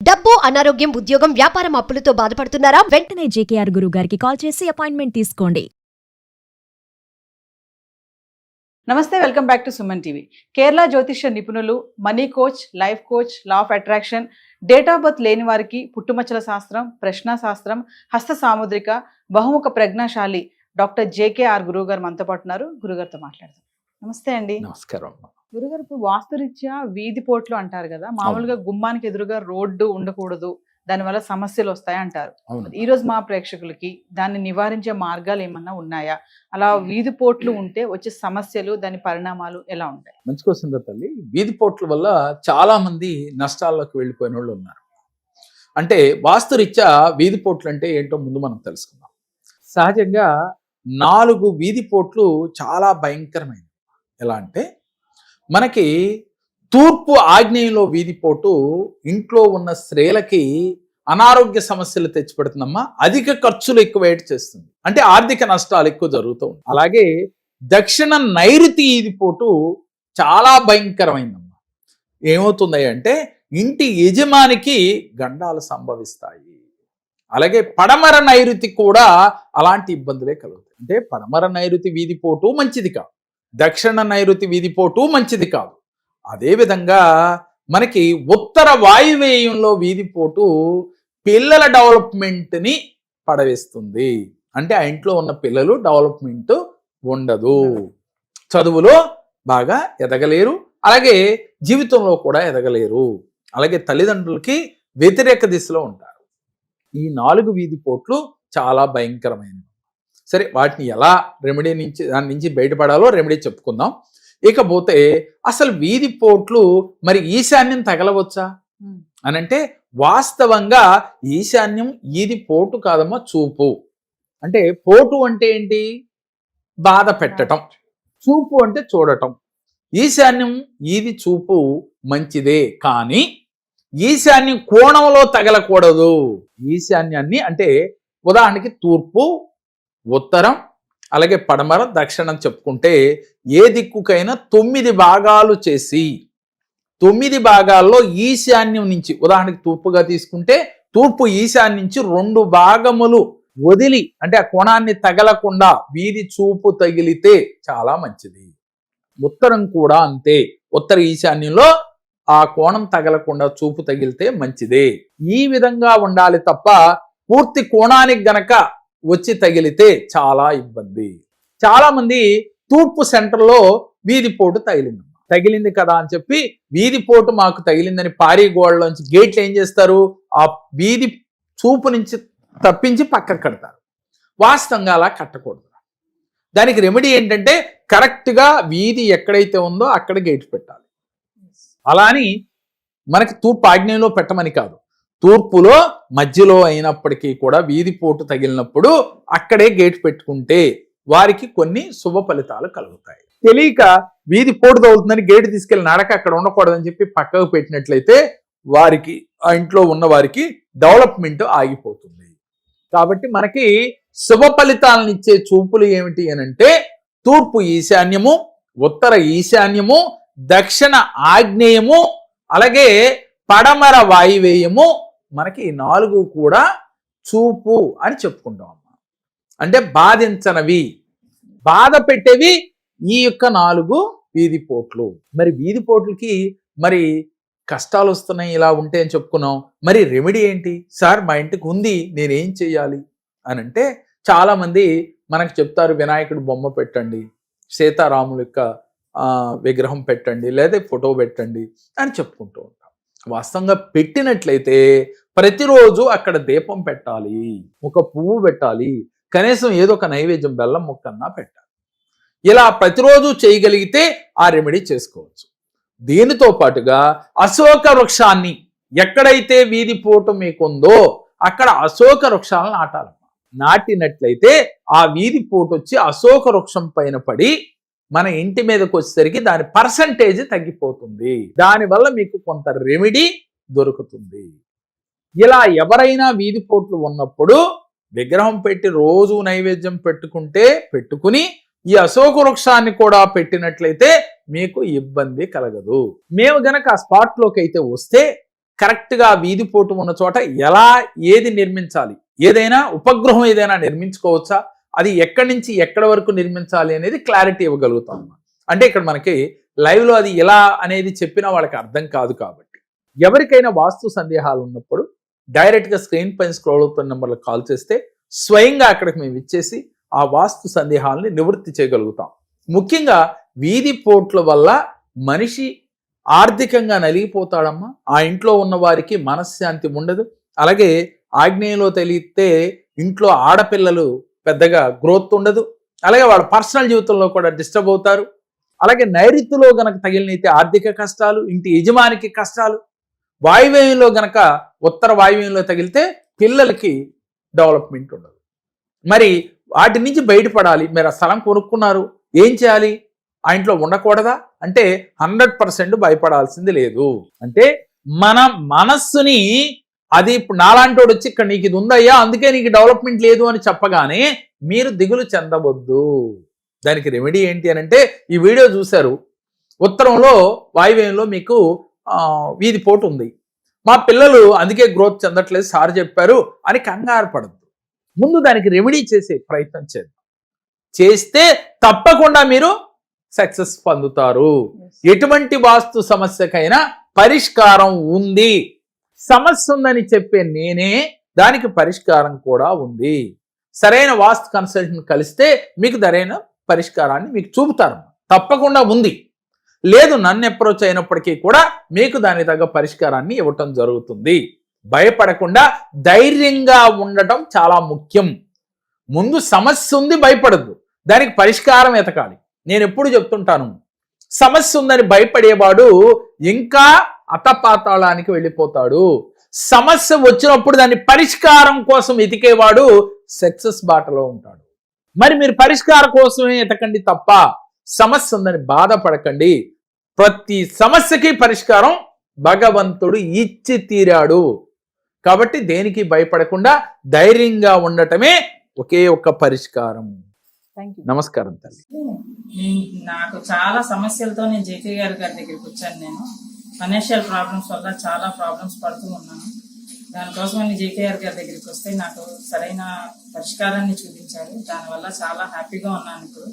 డబ్బు, అనారోగ్యం, ఉద్యోగం, వ్యాపారం అప్పులతో బాధపడుతున్నారా? వెంటనే జేకేఆర్ గురువు గారికి కాల్ చేసి అపాయింట్మెంట్ తీసుకోండి. నమస్తే, welcome back to Suman TV. Kerala జ్యోతిష్య నిపుణులు, money coach, life coach, law of attraction, date of birth లేని వారికి పుట్టుమచ్చల శాస్త్రం, ప్రశ్న శాస్త్రం, హస్త సాముద్రిక, బహుముఖ ప్రజ్ఞాశాలి డాక్టర్ జేకేఆర్ గురువు గారు మనతో పాటు ఉన్నారు. గురుగారితో మాట్లాడదాం. నమస్తే అండి. నమస్కారం. గురుగారు, ఇప్పుడు వాస్తురీత్యా వీధి పోట్లు అంటారు కదా, మామూలుగా గుమ్మానికి ఎదురుగా రోడ్డు ఉండకూడదు, దానివల్ల సమస్యలు వస్తాయి అంటారు. ఈ రోజు మా ప్రేక్షకులకి దాన్ని నివారించే మార్గాలు ఏమన్నా ఉన్నాయా? అలా వీధి పోట్లు ఉంటే వచ్చే సమస్యలు, దాని పరిణామాలు ఎలా ఉంటాయి? మంచి క్వశ్చన్ తల్లి. వీధి పోట్ల వల్ల చాలా మంది నష్టాల్లోకి వెళ్ళిపోయిన వాళ్ళు ఉన్నారు. అంటే వాస్తురీత్యా వీధి పోట్లు అంటే ఏంటో ముందు మనం తెలుసుకుందాం. సహజంగా 4 వీధి పోట్లు చాలా భయంకరమైనవి. ఎలా అంటే మనకి తూర్పు ఆగ్నేయంలో వీధిపోటు ఇంట్లో ఉన్న స్త్రీలకి అనారోగ్య సమస్యలు తెచ్చిపెడుతుందమ్మా. అధిక ఖర్చులు ఎక్కువ చేస్తుంది, అంటే ఆర్థిక నష్టాలు ఎక్కువ జరుగుతూ ఉంటాయి. అలాగే దక్షిణ నైరుతి వీధిపోటు చాలా భయంకరమైందమ్మా. ఏమవుతుంది అంటే ఇంటి యజమానికి గండాలు సంభవిస్తాయి. అలాగే పడమర నైరుతి కూడా అలాంటి ఇబ్బందులే కలుగుతాయి. అంటే పడమర నైరుతి వీధిపోటు మంచిది కాదు, దక్షిణ నైరుతి వీధిపోటు మంచిది కాదు. అదేవిధంగా మనకి ఉత్తర వాయువ్యంలో వీధిపోటు పిల్లల డెవలప్మెంట్ని పడవేస్తుంది. అంటే ఆ ఇంట్లో ఉన్న పిల్లలు డెవలప్మెంట్ ఉండదు, చదువులో బాగా ఎదగలేరు, అలాగే జీవితంలో కూడా ఎదగలేరు, అలాగే తల్లిదండ్రులకి వ్యతిరేక దిశలో ఉంటారు. ఈ 4 వీధిపోట్లు చాలా భయంకరమైనవి. సరే, వాటిని ఎలా దాని నుంచి బయటపడాలో రెమెడీ చెప్పుకుందాం. ఇకపోతే అసలు వీధి పోట్లు మరి ఈశాన్యం తగలవచ్చా అని అంటే, వాస్తవంగా ఈశాన్యం ఈది పోటు కాదమ్మా, చూపు. అంటే పోటు అంటే ఏంటి? బాధ పెట్టటం. చూపు అంటే చూడటం. ఈశాన్యం ఈది చూపు మంచిదే, కానీ ఈశాన్యం కోణంలో తగలకూడదు. ఈశాన్యాన్ని అంటే ఉదాహరణకి తూర్పు, ఉత్తరం, అలాగే పడమర, దక్షిణం చెప్పుకుంటే ఏ దిక్కుకైనా 9 భాగాలు చేసి 9 భాగాల్లో ఈశాన్యం నుంచి, ఉదాహరణకి తూర్పుగా తీసుకుంటే తూర్పు ఈశాన్యం నుంచి 2 భాగములు వదిలి, అంటే ఆ కోణాన్ని తగలకుండా వీధి చూపు తగిలితే చాలా మంచిది. ఉత్తరం కూడా అంతే, ఉత్తర ఈశాన్యంలో ఆ కోణం తగలకుండా చూపు తగిలితే మంచిదే. ఈ విధంగా ఉండాలి తప్ప పూర్తి కోణానికి గనక వచ్చి తగిలితే చాలా ఇబ్బంది. చాలా మంది తూర్పు సెంటర్లో వీధిపోటు తగిలింది కదా అని చెప్పి వీధిపోటు మాకు తగిలిందని పారి గోడలోంచి గేట్లు ఏం చేస్తారు, ఆ వీధి చూపు నుంచి తప్పించి పక్కకు కడతారు. వాస్తవంగా అలా కట్టకూడదు. దానికి రెమెడీ ఏంటంటే కరెక్ట్గా వీధి ఎక్కడైతే ఉందో అక్కడ గేట్ పెట్టాలి. అలా అని మనకి తూర్పు ఆగ్నేయంలో పెట్టమని కాదు, తూర్పులో మధ్యలో అయినప్పటికీ కూడా వీధిపోటు తగిలినప్పుడు అక్కడే గేట్ పెట్టుకుంటే వారికి కొన్ని శుభ ఫలితాలు కలుగుతాయి. తెలియక వీధిపోటు తగులుతుందని గేటు తీసుకెళ్లి నడక అక్కడ ఉండకూడదని చెప్పి పక్కకు పెట్టినట్లయితే వారికి, ఆ ఇంట్లో ఉన్న వారికి డెవలప్మెంట్ ఆగిపోతుంది. కాబట్టి మనకి శుభ ఫలితాలను ఇచ్చే చూపులు ఏమిటి అనంటే తూర్పు ఈశాన్యము, ఉత్తర ఈశాన్యము, దక్షిణ ఆగ్నేయము, అలాగే పడమర వాయువేయము. మనకి 4 కూడా చూపు అని చెప్పుకుంటాం అమ్మా. అంటే బాధించనవి, బాధ పెట్టేవి ఈ యొక్క 4 వీధిపోట్లు. మరి వీధిపోట్లకి మరి కష్టాలు వస్తున్నాయి ఇలా ఉంటే అని చెప్పుకున్నాం. మరి రెమెడీ ఏంటి సార్, మా ఇంటికి ఉంది, నేనేం చెయ్యాలి అని అంటే చాలా మంది మనకు చెప్తారు, వినాయకుడు బొమ్మ పెట్టండి, సీతారాముల యొక్క విగ్రహం పెట్టండి, లేదా ఫోటో పెట్టండి అని చెప్పుకుంటూ ఉంటాం. వాస్తవంగా పెట్టినట్లయితే ప్రతిరోజు అక్కడ దీపం పెట్టాలి, ఒక పువ్వు పెట్టాలి, కనీసం ఏదో ఒక నైవేద్యం బెల్లం ముక్కన్నా పెట్టాలి. ఇలా ప్రతిరోజు చేయగలిగితే ఆ రెమెడీ చేసుకోవచ్చు. దీనితో పాటుగా అశోక వృక్షాన్ని, ఎక్కడైతే వీధి పోటు మీకుందో అక్కడ అశోక వృక్షాలను నాటాలి. నాటినట్లయితే ఆ వీధి పోటు వచ్చి అశోక వృక్షం పైన పడి మన ఇంటి మీదకి వచ్చేసరికి దాని పర్సంటేజ్ తగ్గిపోతుంది. దానివల్ల మీకు కొంత రెమెడీ దొరుకుతుంది. ఇలా ఎవరైనా వీధిపోట్లు ఉన్నప్పుడు విగ్రహం పెట్టి రోజు నైవేద్యం పెట్టుకుని ఈ అశోక వృక్షాన్ని కూడా పెట్టినట్లయితే మీకు ఇబ్బంది కలగదు. మేము గనక ఆ స్పాట్లోకి అయితే వస్తే కరెక్ట్గా వీధి పోటు ఉన్న చోట ఎలా ఏది నిర్మించాలి, ఏదైనా ఉపగ్రహం ఏదైనా నిర్మించుకోవచ్చా, అది ఎక్కడి నుంచి ఎక్కడి వరకు నిర్మించాలి అనేది క్లారిటీ ఇవ్వగలుగుతాం. అంటే ఇక్కడ మనకి లైవ్లో అది ఎలా అనేది చెప్పినా వాళ్ళకి అర్థం కాదు. కాబట్టి ఎవరికైనా వాస్తు సందేహాలు ఉన్నప్పుడు డైరెక్ట్గా స్క్రీన్ పైన స్క్రోల్ అవుతున్న నెంబర్లకు కాల్ చేస్తే స్వయంగా అక్కడికి మేము ఇచ్చేసి ఆ వాస్తు సందేహాలని నివృత్తి చేయగలుగుతాం. ముఖ్యంగా వీధి పోట్ల వల్ల మనిషి ఆర్థికంగా నలిగిపోతాడమ్మా. ఆ ఇంట్లో ఉన్న వారికి మనశ్శాంతి ఉండదు. అలాగే ఆగ్నేయంలో తెలిస్తే ఇంట్లో ఆడపిల్లలు పెద్దగా గ్రోత్ ఉండదు. అలాగే వాళ్ళ పర్సనల్ జీవితంలో కూడా డిస్టర్బ్ అవుతారు. అలాగే నైరుతిలో గనక తగిలినైతే ఆర్థిక కష్టాలు, ఇంటి యజమానికి కష్టాలు. వాయువ్యంలో గనక ఉత్తర వాయువ్యంలో తగిలితే పిల్లలకి డెవలప్మెంట్ ఉండదు. మరి వాటి నుంచి బయటపడాలి. మీరు ఆ స్థలం కొనుక్కున్నారు, ఏం చేయాలి? ఆ ఇంట్లో ఉండకూడదా అంటే 100% భయపడాల్సింది లేదు. అంటే మన మనస్సుని అది ఇప్పుడు నాలాంటోడు వచ్చి ఇక్కడ నీకు ఇది ఉందయ్యా అందుకే నీకు డెవలప్మెంట్ లేదు అని చెప్పగానే మీరు దిగులు చెందవద్దు. దానికి రెమెడీ ఏంటి అని అంటే ఈ వీడియో చూశారు, ఉత్తరంలో వాయువ్యంలో మీకు వీధి పోటు ఉంది, మా పిల్లలు అందుకే గ్రోత్ చెందట్లేదు సార్ చెప్పారు అని కంగారు పడద్దు. ముందు దానికి రెమెడీ చేసే ప్రయత్నం చేద్దాం. చేస్తే తప్పకుండా మీరు సక్సెస్ పొందుతారు. ఎటువంటి వాస్తు సమస్యకైనా పరిష్కారం ఉంది. సమస్య ఉందని చెప్పే నేనే దానికి పరిష్కారం కూడా ఉంది. సరైన వాస్తు కన్సల్టెంట్ కలిస్తే మీకు సరైన పరిష్కారాన్ని మీకు చూపుతారు. తప్పకుండా ఉంది. లేదు నన్ను అప్రోచ్ అయినప్పటికీ కూడా మీకు దానికి తగ్గ పరిష్కారాన్ని ఇవ్వటం జరుగుతుంది. భయపడకుండా ధైర్యంగా ఉండటం చాలా ముఖ్యం. ముందు సమస్య ఉంది, భయపడద్దు, దానికి పరిష్కారం ఎతకాలి. నేను ఎప్పుడు చెప్తుంటాను, సమస్య ఉందని భయపడేవాడు ఇంకా అతపాతాళానికి వెళ్ళిపోతాడు. సమస్య వచ్చినప్పుడు దాన్ని పరిష్కారం కోసం ఎతికేవాడు సక్సెస్ బాటలో ఉంటాడు. మరి మీరు పరిష్కారం కోసమే ఎతకండి తప్ప సమస్య ఉందని బాధపడకండి. ప్రతి సమస్యకి పరిష్కారం భగవంతుడు ఇచ్చి తీరాడు. కాబట్టి దేనికి భయపడకుండా ధైర్యంగా ఉండటమే ఒకే ఒక్క పరిష్కారం. నమస్కారం తల్లి. నాకు చాలా సమస్యలతో నేను జేకే గారి దగ్గరికి వచ్చాను. నేను ఫైనాన్షియల్ ప్రాబ్లమ్స్ వల్ల చాలా ప్రాబ్లమ్స్ పడుతూ ఉన్నాను. దానికోసం నేను జేకే గారి దగ్గరికి వస్తే నాకు సరైన పరిష్కారాన్ని చూపించారు. దానివల్ల చాలా హ్యాపీగా ఉన్నాను ఇప్పుడు.